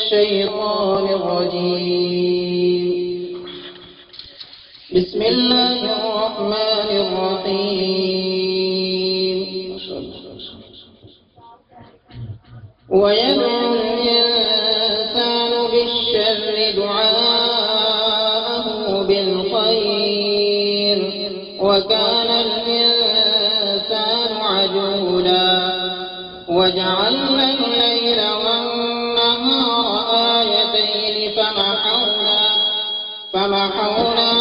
الشيطان الرجيم. بسم الله الرحمن الرحيم. ويدعو الإنسان بالشر دعاءه بالخير وكان الإنسان عجولا. وجعلنا الليل والنهار آيتين فمحونا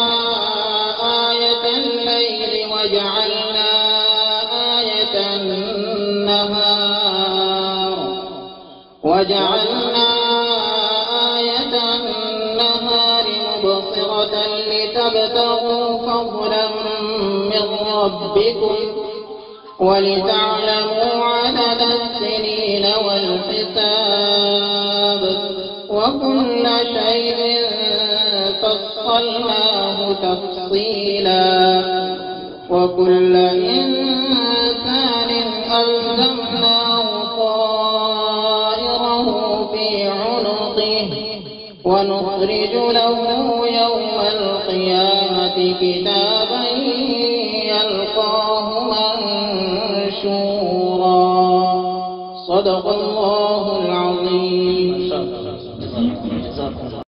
آية الليل وجعلنا آية النهار مبصرة لتبتغوا فضلا من ربكم ولتعلموا عدد السنين والحساب وكل شيء فصلناه تفصيلا وكل إنسان ألزمناه طائره في عنقه ونخرج له يوم القيامة كتابا يلقاه منشورا. صدق الله